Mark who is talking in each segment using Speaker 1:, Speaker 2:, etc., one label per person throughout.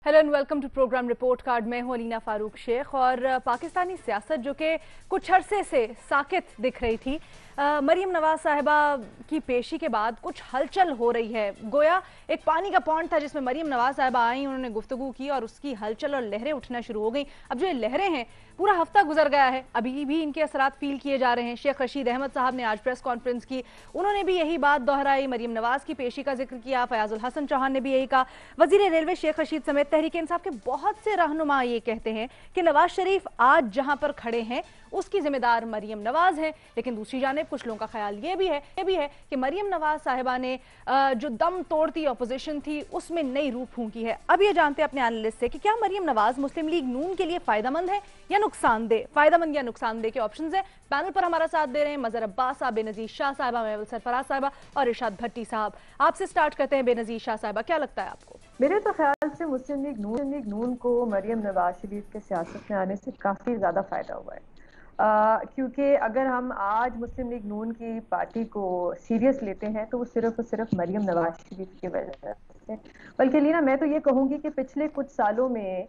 Speaker 1: Hello and welcome to programme report card. मैं हूं अलीना फारूक शेख और पाकिस्तानी सियासत जो कि कुछ अरसे से साकित दिख रही थी, मरीम नवाज साहिबा की पेशी के बाद कुछ हलचल हो रही है। गोया एक पानी का पॉइंट था जिसमें मरीम नवाज साहिबा आई, उन्होंने गुफ्तगू की और उसकी हलचल और लहरें उठना शुरू हो गई। अब जो ये लहरें हैं, पूरा हफ्ता गुजर गया है, अभी भी इनके असरात फील किए जा रहे हैं। शेख रशीद अहमद साहब ने आज प्रेस कॉन्फ्रेंस की, उन्होंने भी यही बात दोहराई, मरीम नवाज की पेशी का जिक्र किया। फयाजुल हसन चौहान ने भी यही कहा। वजीर रेलवे शेख रशीद समेत तहरीक इंसाफ के बहुत से रहनुमा ये कहते हैं कि नवाज शरीफ आज जहां पर खड़े हैं उसकी जिम्मेदार मरीम नवाज है। लेकिन दूसरी जानिब कुछ लोगों का ख्याल ये भी है कि मरीम नवाज साहिबा ने जो दम तोड़ती अपोजिशन थी उसमें नई रूह फूंकी है। अब ये जानते हैं अपने एनालिस्ट से कि क्या मरीम नवाज मुस्लिम लीग नून के लिए फायदेमंद है या नुकसानदेह। फायदेमंद या नुकसानदेह के ऑप्शंस हैं। पैनल पर हमारा साथ दे रहे हैं मजहर अब्बास साहब, बेनजीर शाह साहिबा, महबूब सरफराज साहिबा और इरशाद भट्टी साहब। आपसे स्टार्ट करते हैं बेनजीर शाह साहिबा, क्या लगता है आपको?
Speaker 2: मेरे तो ख्याल से मुस्लिम लीग नून को मरीम नवाज शरीफ के सियासत में आने से काफ़ी ज़्यादा फ़ायदा हुआ है, क्योंकि अगर हम आज मुस्लिम लीग नून की पार्टी को सीरियस लेते हैं तो वो सिर्फ और सिर्फ मरीम नवाज शरीफ की वजह से। बल्कि लीना, मैं तो ये कहूँगी कि पिछले कुछ सालों में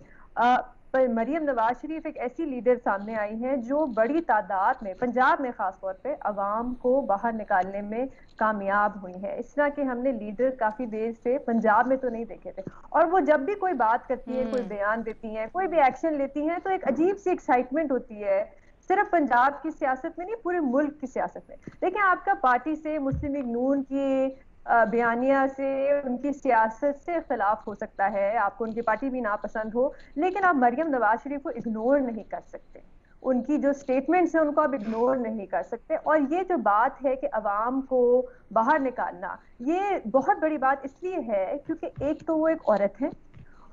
Speaker 2: पर मरीम नवाज शरीफ एक ऐसी लीडर सामने आई हैं जो बड़ी तादाद में पंजाब में ख़ास तौर पे अवाम को बाहर निकालने में कामयाब हुई हैं। इस तरह के हमने लीडर काफ़ी देर से पंजाब में तो नहीं देखे थे, और वो जब भी कोई बात करती है, कोई बयान देती हैं, कोई भी एक्शन लेती हैं तो एक अजीब सी एक्साइटमेंट होती है, सिर्फ पंजाब की सियासत में नहीं, पूरे मुल्क की सियासत में। देखिए, आपका पार्टी से, मुस्लिम लीग नून की बयानिया से, उनकी सियासत से इख्तलाफ हो सकता है, आपको उनकी पार्टी भी नापसंद हो, लेकिन आप मरीम नवाज शरीफ को इग्नोर नहीं कर सकते। उनकी जो स्टेटमेंट्स हैं उनको आप इग्नोर नहीं कर सकते। और ये जो बात है कि अवाम को बाहर निकालना, ये बहुत बड़ी बात इसलिए है क्योंकि एक तो वो एक औरत है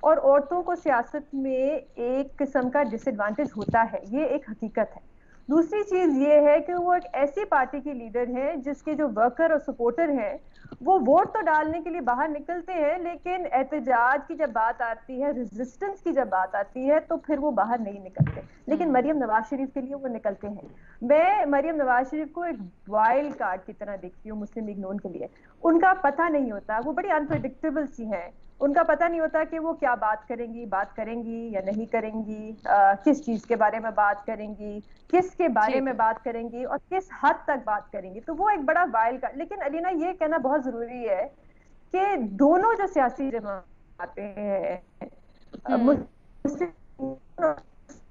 Speaker 2: और औरतों को सियासत में एक किस्म का डिसएडवांटेज होता है, ये एक हकीकत है। दूसरी चीज ये है कि वो एक ऐसी पार्टी की लीडर है जिसके जो वर्कर और सपोर्टर हैं वो वोट तो डालने के लिए बाहर निकलते हैं, लेकिन एहतजाज की जब बात आती है, रेजिस्टेंस की जब बात आती है तो फिर वो बाहर नहीं निकलते। लेकिन मरीम नवाज शरीफ के लिए वो निकलते हैं। मैं मरीम नवाज शरीफ को एक वाइल्ड कार्ड की तरह देखती हूँ मुस्लिम लीग नून के लिए। उनका पता नहीं होता, वो बड़ी अनप्रेडिक्टेबल सी हैं। उनका पता नहीं होता कि वो क्या बात करेंगी या नहीं करेंगी, किस चीज के बारे में बात करेंगी, किसके बारे में बात करेंगी और किस हद तक बात करेंगी। तो वो एक बड़ा वाइल्ड कार्ड। लेकिन अलीना, ये कहना बहुत जरूरी है कि दोनों जो सियासी जमातें हैं,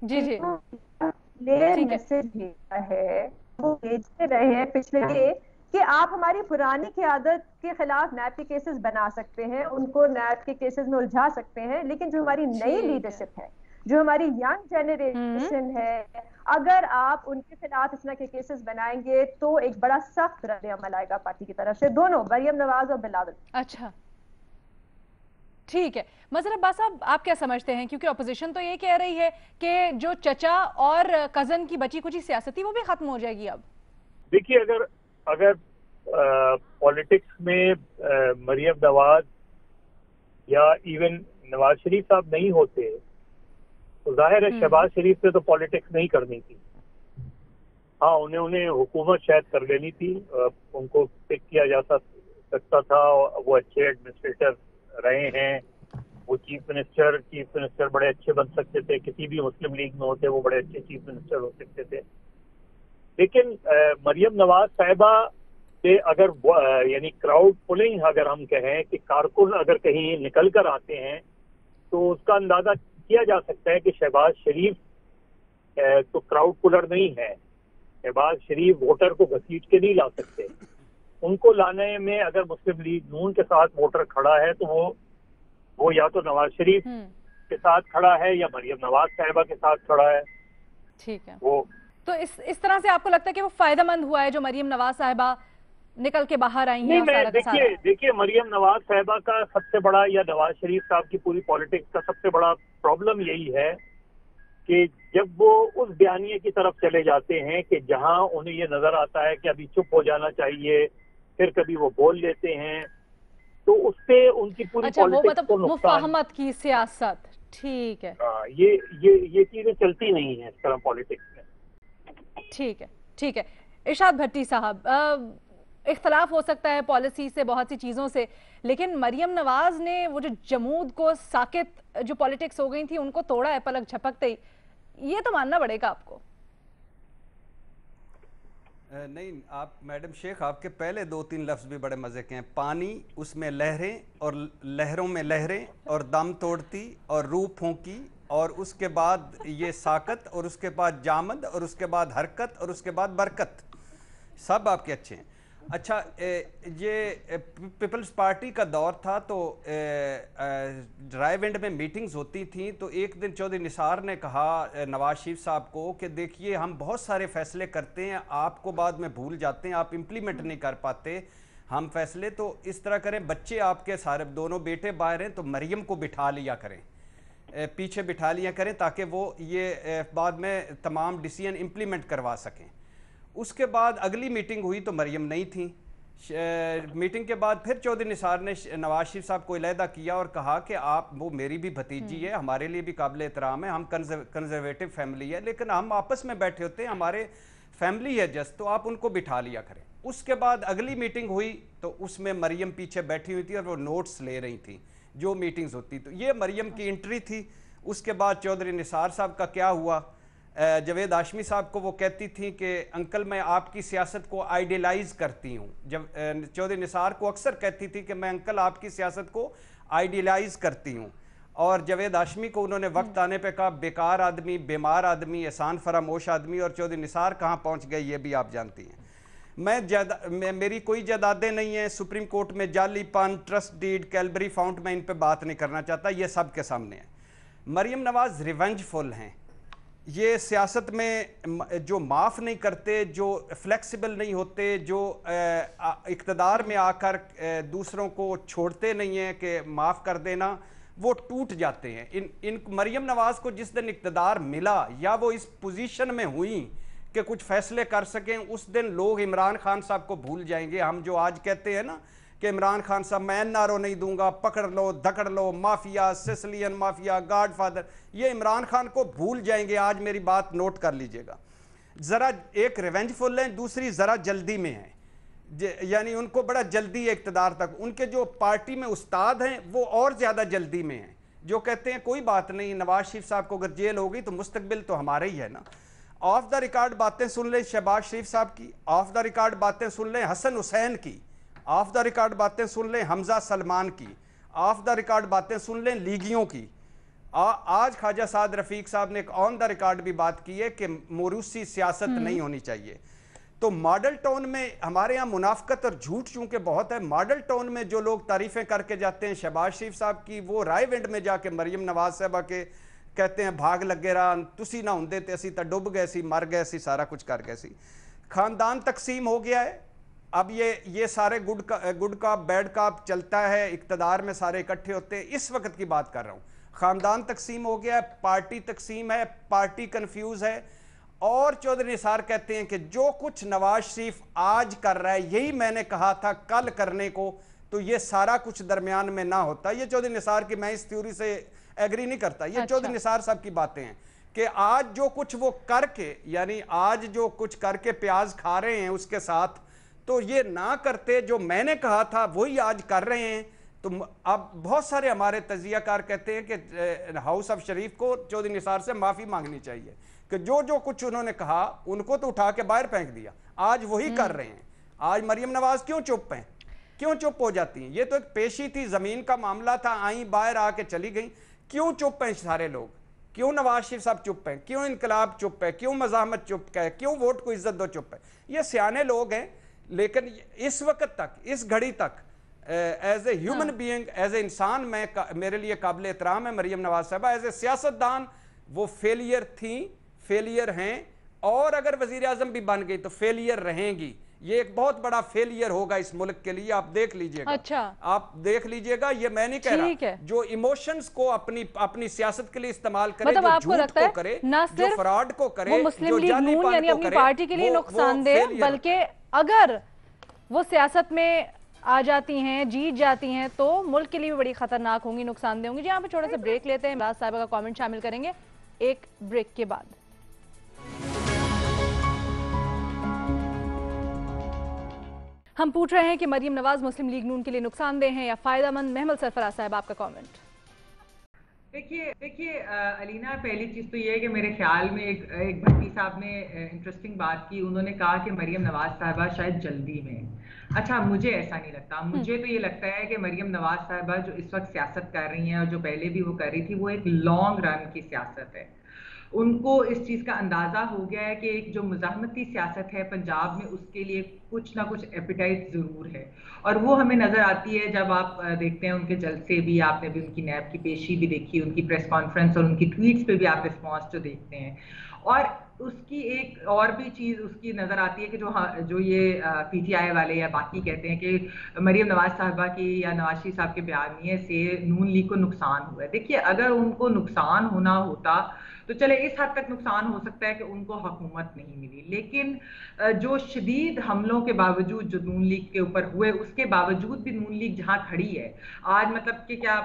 Speaker 1: जी जी
Speaker 2: क्लियर मैसेज भेजा है, वो भेजते रहे हैं पिछले कि आप हमारी पुरानी क़यादत के खिलाफ नैब के केसेस बना सकते हैं, उनको नैब के केसेस में उलझा सकते हैं, लेकिन जो हमारी नई लीडरशिप है, जो हमारी यंग जनरेशन है, अगर आप उनके खिलाफ इस तरह के केसेस बनाएंगे तो एक बड़ा सख्त रद्द अमल आएगा पार्टी की तरफ से, दोनों मरियम नवाज और बिलावल।
Speaker 1: अच्छा, ठीक है। मजहर अब्बास साहब, आप क्या समझते हैं? क्योंकि अपोजिशन तो ये कह रही है कि जो चचा और कजन की बची कुची सियासत थी वो भी खत्म हो जाएगी अब।
Speaker 3: देखिए, अगर पॉलिटिक्स में मरियम नवाज या इवन नवाज शरीफ साहब नहीं होते तो जाहिर है शहबाज शरीफ से तो पॉलिटिक्स नहीं करनी थी। हाँ, उन्हें हुकूमत शायद कर लेनी थी, उनको पिक किया जा सकता था, वो अच्छे एडमिनिस्ट्रेटर रहे हैं, वो चीफ मिनिस्टर बड़े अच्छे बन सकते थे, किसी भी मुस्लिम लीग में होते वो बड़े अच्छे चीफ मिनिस्टर हो सकते थे। लेकिन मरियम नवाज साहिबा से अगर यानी क्राउड पुलिंग अगर हम कहें कि कारकुन अगर कहीं निकल कर आते हैं तो उसका अंदाजा किया जा सकता है कि शहबाज शरीफ तो क्राउड पुलर नहीं है। शहबाज शरीफ वोटर को घसीट के नहीं ला सकते। उनको लाने में अगर मुस्लिम लीग नून के साथ वोटर खड़ा है तो वो या तो नवाज शरीफ के साथ खड़ा है या मरियम नवाज साहिबा के साथ खड़ा है।
Speaker 1: ठीक है,
Speaker 3: वो
Speaker 1: तो इस तरह से आपको लगता है कि वो फायदेमंद हुआ है जो मरियम नवाज साहिबा निकल के बाहर आई हैं?
Speaker 3: देखिए, मरियम नवाज साहिबा का सबसे बड़ा, या नवाज शरीफ साहब की पूरी पॉलिटिक्स का सबसे बड़ा प्रॉब्लम यही है कि जब वो उस बयानिए की तरफ चले जाते हैं कि जहां उन्हें ये नजर आता है कि अभी चुप हो जाना चाहिए, फिर कभी वो बोल लेते हैं, तो उससे उनकी पूरी पॉलिटिक्स को नुकसान।
Speaker 1: मुफाहमत की सियासत, ठीक है।
Speaker 3: हाँ, ये चीजें चलती नहीं है इस तरह पॉलिटिक्स में।
Speaker 1: ठीक है। इरशाद भट्टी साहब, इख्तलाफ हो सकता है पॉलिसी से, बहुत सी चीज़ों से, लेकिन मरियम नवाज ने वो जो जमूद को, साकित जो पॉलिटिक्स हो गई थी, उनको तोड़ा है पलक झपकते ही। ये तो मानना पड़ेगा आपको।
Speaker 4: नहीं, आप मैडम शेख, आपके पहले 2-3 लफ्ज़ भी बड़े मज़े के हैं। पानी, उसमें लहरें, और लहरों में लहरें, और दम तोड़ती, और रूह फूंकी, और उसके बाद ये साकत, और उसके बाद जामद, और उसके बाद हरकत, और उसके बाद बरकत। सब आपके अच्छे हैं। अच्छा, ये पीपल्स पार्टी का दौर था, तो ड्राइव एंड में मीटिंग्स होती थी। तो एक दिन चौधरी निसार ने कहा नवाज शरीफ साहब को कि देखिए, हम बहुत सारे फैसले करते हैं, आपको बाद में भूल जाते हैं, आप इम्प्लीमेंट नहीं कर पाते हम फैसले, तो इस तरह करें, बच्चे आपके सारे दोनों बेटे बाहर हैं, तो मरियम को बिठा लिया करें, पीछे बिठा लिया करें, ताकि वो ये बाद में तमाम डिसीजन इम्प्लीमेंट करवा सकें। उसके बाद अगली मीटिंग हुई तो मरियम नहीं थी। मीटिंग के बाद फिर चौधरी निसार ने नवाज शरीफ साहब को अलहदा किया और कहा कि आप, वो मेरी भी भतीजी है, हमारे लिए भी काबिल एहतराम है, हम कंजर्वेटिव फैमिली है, लेकिन हम आपस में बैठे होते हैं, हमारे फैमिली है जस्ट, तो आप उनको बिठा लिया करें। उसके बाद अगली मीटिंग हुई तो उसमें मरियम पीछे बैठी हुई थी और वो नोट्स ले रही थी जो मीटिंग्स होती। तो ये मरियम की एंट्री थी। उसके बाद चौधरी निसार साहब का क्या हुआ, जवेद हाशमी साहब को वो कहती थी कि अंकल मैं आपकी सियासत को आइडियलाइज करती हूँ। जब चौधरी निसार को अक्सर कहती थी कि मैं अंकल आपकी सियासत को आइडियलाइज करती हूँ, और जवेद हाशमी को उन्होंने वक्त आने पे कहा बेकार आदमी, बीमार आदमी, एहसान फरामोश आदमी। और चौधरी निसार कहाँ पहुँच गए ये भी आप जानती हैं। मेरी कोई जायदादें नहीं हैं, सुप्रीम कोर्ट में जाली पान, ट्रस्ट डीड, कैलबरी फाउंट, मैं इन पे बात नहीं करना चाहता, ये सब के सामने है। मरियम नवाज रिवेंजफुल हैं, ये सियासत में जो माफ़ नहीं करते, जो फ्लेक्सिबल नहीं होते, जो इक़्तिदार में आकर दूसरों को छोड़ते नहीं हैं कि माफ़ कर देना, वो टूट जाते हैं। इन मरियम नवाज को जिस दिन इक़्तिदार मिला या वो इस पोजीशन में हुई कि कुछ फैसले कर सकें, उस दिन लोग इमरान खान साहब को भूल जाएंगे। हम जो आज कहते हैं ना कि इमरान खान साहब मैं एनआरओ नहीं दूंगा, पकड़ लो, धकड़ लो, माफिया, सिसिलियन माफिया, गॉडफादर, ये इमरान खान को भूल जाएंगे। आज मेरी बात नोट कर लीजिएगा। ज़रा एक रिवेंजफुल है, दूसरी ज़रा जल्दी में है, यानी उनको बड़ा जल्दी है इक़्तिदार तक। उनके जो पार्टी में उस्ताद हैं वो और ज़्यादा जल्दी में हैं, जो कहते हैं कोई बात नहीं, नवाज शरीफ साहब को अगर जेल होगी तो मुस्तकबिल तो हमारे ही है ना। ऑफ द रिकॉर्ड बातें सुन लें शहबाज शरीफ साहब की, ऑफ द रिकॉर्ड बातें सुन लें हसन हुसैन की, ऑफ द रिकॉर्ड बातें सुन लें हमजा सलमान की, ऑफ द रिकॉर्ड बातें सुन लें लीगियों की। आज ख्वाजा साद रफ़ीक साहब ने एक ऑन द रिकॉर्ड भी बात की है कि मोरूसी सियासत नहीं होनी चाहिए। तो मॉडल टाउन में हमारे यहाँ मुनाफकत और झूठ चूंकि बहुत है, मॉडल टाउन में जो लोग तारीफ़ें करके जाते हैं शहबाज शरीफ साहब की, वो रायविंड में जाके मरियम नवाज साहबा के कहते हैं भाग लगे रहा, तुसी ना होंदे ते असी तो डुब गए सी, मर गए सी, सारा कुछ कर गए सी। खानदान तकसीम हो गया है। अब ये सारे गुड का बैड का चलता है, इक़्तिदार में सारे इकट्ठे होते हैं। इस वक्त की बात कर रहा हूँ, ख़ानदान तकसीम हो गया है, पार्टी तकसीम है, पार्टी कन्फ्यूज़ है। और चौधरी निसार कहते हैं कि जो कुछ नवाज शरीफ आज कर रहा है यही मैंने कहा था कल करने को, तो ये सारा कुछ दरमियान में ना होता। ये चौधरी निसार की, मैं इस थ्योरी से एग्री नहीं करता। ये चौधरी निसार साहब की बातें हैं कि आज जो कुछ वो करके, यानी आज जो कुछ करके प्याज खा रहे हैं उसके साथ, तो ये ना करते जो मैंने कहा था वही आज कर रहे हैं। तो अब बहुत सारे हमारे तजियाकार कहते हैं कि हाउस ऑफ शरीफ को चौधरी निसार से माफ़ी मांगनी चाहिए कि जो जो कुछ उन्होंने कहा उनको तो उठा के बाहर फेंक दिया, आज वही कर रहे हैं। आज मरियम नवाज क्यों चुप हैं, क्यों चुप हो जाती हैं? ये तो एक पेशी थी, ज़मीन का मामला था, आई बाहर आके चली गई। क्यों चुप हैं सारे लोग? क्यों नवाज शरीफ साहब चुप हैं? क्यों इनकलाब चुप है? क्यों मज़ाहमत चुप है? क्यों वोट को इज्जत दो चुप है? ये सियाने लोग हैं, लेकिन इस वक्त तक, इस घड़ी तक as a human being, as a इंसान, मेरे लिए काबिल एहतराम है मरियम नवाज साहबा। एज ए सियासतदान वो फेलियर थी, फेलियर हैं, और अगर वजीर आजम भी बन गई तो फेलियर रहेंगी। ये एक बहुत बड़ा फेलियर होगा इस मुल्क के लिए, आप देख लीजिएगा।
Speaker 1: अच्छा, आप
Speaker 4: देख लीजिएगा, ये मैं नहीं कह रहा। जो इमोशंस को अपनी सियासत के लिए इस्तेमाल करे,
Speaker 1: मतलब
Speaker 4: जो
Speaker 1: आपको लगता है
Speaker 4: करे,
Speaker 1: ना
Speaker 4: जो फ्रॉड को करे,
Speaker 1: वो मुस्लिम लीग
Speaker 4: जाली
Speaker 1: नून
Speaker 4: पान
Speaker 1: यानी
Speaker 4: को
Speaker 1: अपनी
Speaker 4: करे,
Speaker 1: पार्टी के लिए नुकसानदेह, बल्कि अगर वो सियासत में आ जाती हैं, जीत जाती हैं, तो मुल्क के लिए भी बड़ी खतरनाक होंगी, नुकसानदेह होंगी। जी, यहाँ पे छोटा सा ब्रेक लेते हैं, इमराज साहिबा का कमेंट शामिल करेंगे एक ब्रेक के बाद। हम पूछ रहे हैं कि मरियम नवाज मुस्लिम लीग नून के लिए नुकसानदेह हैं या फायदा मंद। महमल सरफराज साहब, आपका कमेंट।
Speaker 5: देखिए अलीना, पहली चीज़ तो ये है कि मेरे ख्याल में एक भट्टी साहब ने इंटरेस्टिंग बात की। उन्होंने कहा कि मरियम नवाज साहिबा शायद जल्दी में। अच्छा, मुझे ऐसा नहीं लगता। मुझे तो ये लगता है कि मरियम नवाज साहिबा जो इस वक्त सियासत कर रही हैं और जो पहले भी वो कर रही थी, वो एक लॉन्ग रन की सियासत है। उनको इस चीज़ का अंदाज़ा हो गया है कि एक जो मुज़ाहमती सियासत है पंजाब में, उसके लिए कुछ ना कुछ एपिटाइट ज़रूर है। और वो हमें नज़र आती है जब आप देखते हैं उनके जलसे भी, आपने भी उनकी नैब की पेशी भी देखी, उनकी प्रेस कॉन्फ्रेंस और उनकी ट्वीट्स पे भी आप रिस्पॉन्स जो देखते हैं। और उसकी एक और भी चीज़ उसकी नज़र आती है कि जो ये पीटीआई वाले या बाकी कहते हैं कि मरियम नवाज साहिबा की या नवाज शरीफ साहब के बयानिए से नून लीग को नुकसान हुआ है। देखिए, अगर उनको नुकसान होना होता तो चले इस हद तक नुकसान हो सकता है कि उनको हुकूमत नहीं मिली, लेकिन जो शदीद हमलों के बावजूद जो नून लीग के ऊपर हुए, उसके बावजूद भी नून लीग जहाँ खड़ी है आज, मतलब कि क्या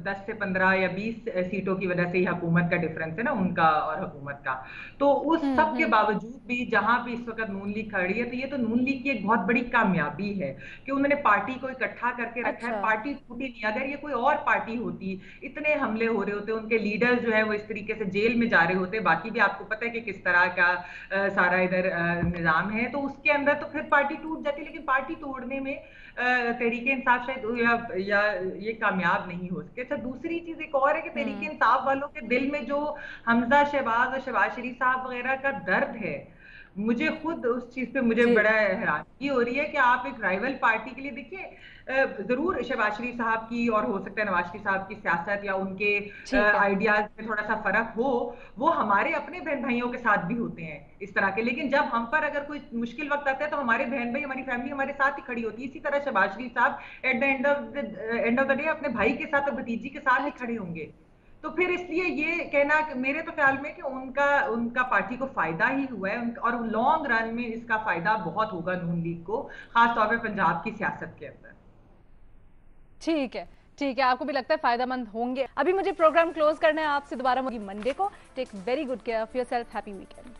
Speaker 5: 10 से 15 या 20 सीटों की वजह से ही हुकूमत का डिफरेंस है ना, उनका और हुकूमत का। तो उस सब के बावजूद भी जहां भी इस वक्त नून लीग खड़ी है, तो ये तो नून लीग की एक बहुत बड़ी कामयाबी है कि उन्होंने पार्टी को इकट्ठा करके रखा है। पार्टी टूटी नहीं। अगर ये कोई और पार्टी होती, इतने हमले हो रहे होते, उनके लीडर्स जो है वो इस तरीके से जेल में जा रहे होते, बाकी भी आपको पता है कि किस तरह का सारा इधर निजाम है, तो उसके अंदर तो फिर पार्टी टूट जाती। लेकिन पार्टी तोड़ने में तहरीके इंसाफ शायद या ये कामयाब नहीं हो सके। अच्छा, दूसरी चीज एक और है कि तहरीके इंसाफ वालों के दिल में जो हमजा शहबाज और शहबाज शरीफ साहब वगैरह का दर्द है, मुझे खुद उस चीज पे मुझे बड़ा हैरानी हो रही है कि आप एक राइवल पार्टी के लिए, देखिए जरूर शहबाज शरीफ साहब की और हो सकता है नवाज शरीफ साहब की सियासत या उनके आइडियाज में थोड़ा सा फर्क हो, वो हमारे अपने बहन भाइयों के साथ भी होते हैं इस तरह के। लेकिन जब हम पर अगर कोई मुश्किल वक्त आता है तो हमारे बहन भाई, हमारी फैमिली हमारे साथ ही खड़ी होती है। इसी तरह शहबाज शरीफ साहब at the end of the day अपने भाई के साथ और भतीजी के साथ ही खड़े होंगे। तो फिर इसलिए ये कहना कि मेरे तो ख्याल में कि उनका पार्टी को फायदा ही हुआ है, और लॉन्ग रन में इसका फायदा बहुत होगा नून लीग को, खासतौर पर पंजाब की सियासत के अंदर।
Speaker 1: ठीक है, ठीक है, आपको भी लगता है फायदेमंद होंगे। अभी मुझे प्रोग्राम क्लोज करना है, आपसे दोबारा मंडे को। Take very good care of yourself. Happy weekend.